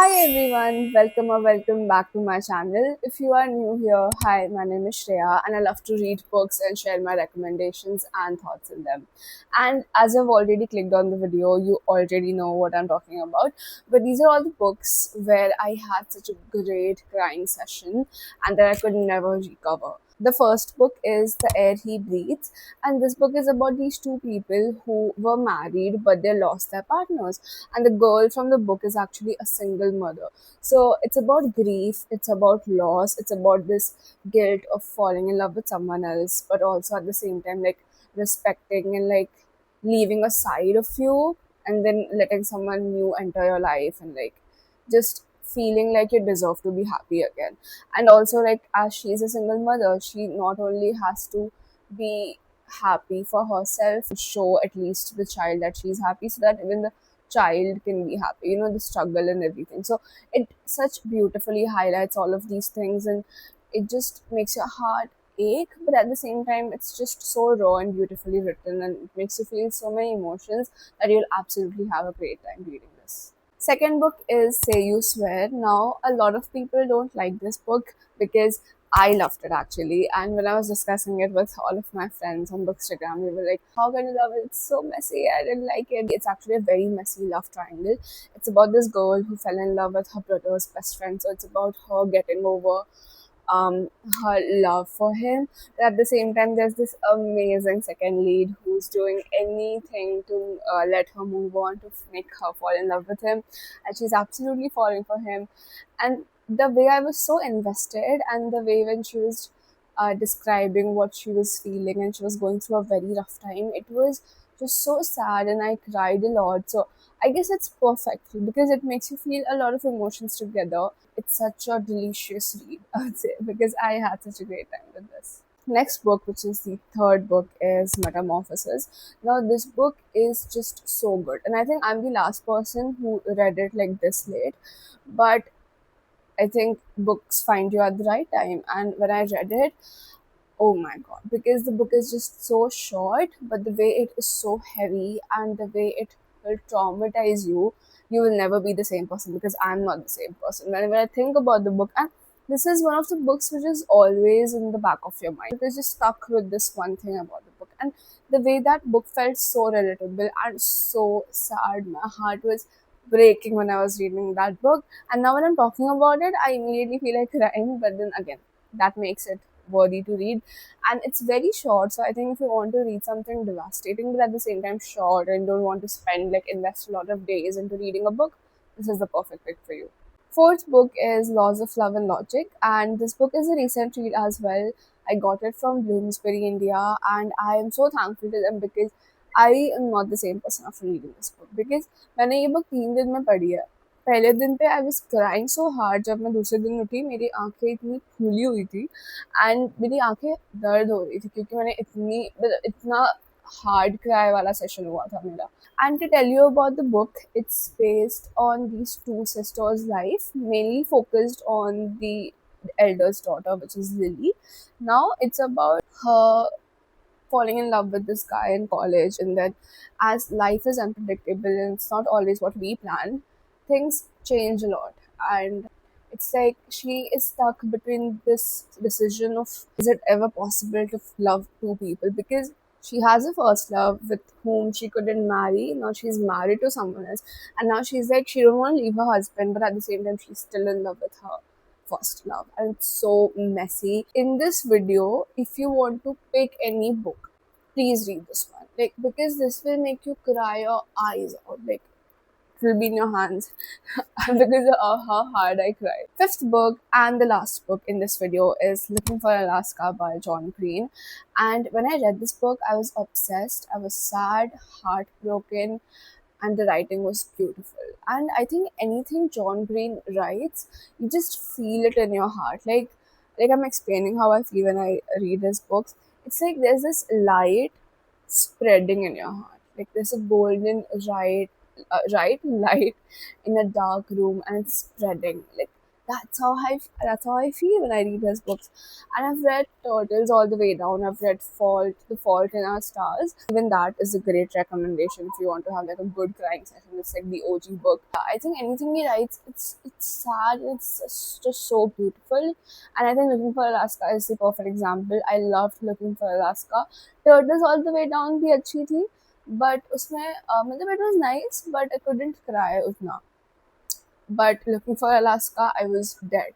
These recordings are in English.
Hi everyone, welcome back to my channel. If you are new here, hi, my name is Shreya and I love to read books and share my recommendations and thoughts in them. And as I've already clicked on the video, you already know what I'm talking about. But these are all the books where I had such a great crying session and that I could never recover. The first book is The Air He Breathes, and this book is about these two people who were married but they lost their partners, and the girl from the book is actually a single mother. So it's about grief, it's about loss, it's about this guilt of falling in love with someone else, but also at the same time like respecting and like leaving aside of you and then letting someone new enter your life and like just feeling like you deserve to be happy again. And also like as she's a single mother, she not only has to be happy for herself, show at least to the child that she's happy so that even the child can be happy, the struggle and everything. So it such beautifully highlights all of these things, and it just makes your heart ache, but at the same time it's just so raw and beautifully written, and it makes you feel so many emotions that you'll absolutely have a great time reading this. Second book is Say You Swear. Now, a lot of people don't like this book because I loved it actually. And when I was discussing it with all of my friends on Bookstagram, they were like, how can you love it? It's so messy. I didn't like it. It's actually a very messy love triangle. It's about this girl who fell in love with her brother's best friend. So it's about her getting over her love for him. But at the same time, there's this amazing second lead who's doing anything to let her move on, to make her fall in love with him, and she's absolutely falling for him. And the way I was so invested, and the way when she was describing what she was feeling, and she was going through a very rough time, it was just so sad, and I cried a lot. So I guess it's perfect because it makes you feel a lot of emotions together. It's such a delicious read, I would say, because I had such a great time with this. Next book, which is the third book, is Metamorphosis. Now, this book is just so good, and I think I'm the last person who read it like this late, but I think books find you at the right time. And when I read it, oh my god, because the book is just so short, but the way it is so heavy and the way it will traumatize you, you will never be the same person, because I'm not the same person. Whenever I think about the book, and this is one of the books which is always in the back of your mind, because you're stuck with this one thing about the book. And the way that book felt so relatable and so sad, my heart was breaking when I was reading that book. And now when I'm talking about it, I immediately feel like crying, but then again, that makes it worthy to read. And it's very short, so I think if you want to read something devastating but at the same time short and don't want to spend like invest a lot of days into reading a book, this is the perfect pick for you. Fourth book is Laws of Love and Logic, and this book is a recent read as well. I got it from Bloomsbury India, and I am so thankful to them because I am not the same person after reading this book. Because मैंने ये book 3 दिन में पढ़ी है. पहले दिन पे I was crying so hard, जब मैं दूसरे दिन उठी मेरी आंखें इतनी फूली हुई थी एंड मेरी आंखें दर्द हो रही थी क्योंकि मैंने इतना हार्ड क्राई वाला सेशन हुआ था मेरा. And to tell you about the book, it's based on these two sisters' life, mainly focused on the elder's daughter, which is Lily. Now it's about her falling in love with this guy in college, and then as life is unpredictable and it's not always what we plan, things change a lot. And it's like she is stuck between this decision of, is it ever possible to love two people, because she has a first love with whom she couldn't marry. Now she's married to someone else, and now she's like she don't want to leave her husband, but at the same time she's still in love with her first love, and it's so messy. In this video, if you want to pick any book, please read this one, like, because this will make you cry your eyes out, like it will be in your hands because of how hard I cried. Fifth book and the last book in this video is Looking for Alaska by John Green. And when I read this book, I was obsessed. I was sad, heartbroken, and the writing was beautiful. And I think anything John Green writes, you just feel it in your heart. Like I'm explaining how I feel when I read his books. It's like there's this light spreading in your heart. Like there's a right light in a dark room, and it's spreading. Like That's how I feel when I read his books. And I've read Turtles all the way down. I've read The Fault in Our Stars. Even that is a great recommendation if you want to have like a good crying session. It's like the OG book. I think anything he writes, it's sad. Just so beautiful. And I think Looking for Alaska is the perfect example. I loved Looking for Alaska. Turtles all the way down भी अच्छी थी. But उसमें मतलब it was nice, but I couldn't cry उतना. But Looking for Alaska, I was dead.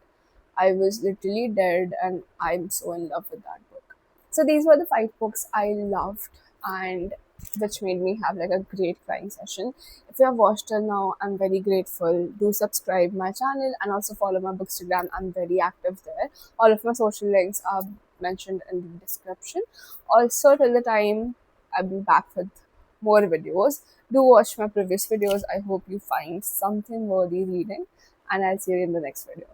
I was literally dead, and I'm so in love with that book. So these were the five books I loved and which made me have like a great crying session. If you have watched till now, I'm very grateful. Do subscribe my channel and also follow my Bookstagram. I'm very active there. All of my social links are mentioned in the description. Also, till the time I'll be back with more videos. Do watch my previous videos. I hope you find something worthy reading, and I'll see you in the next video.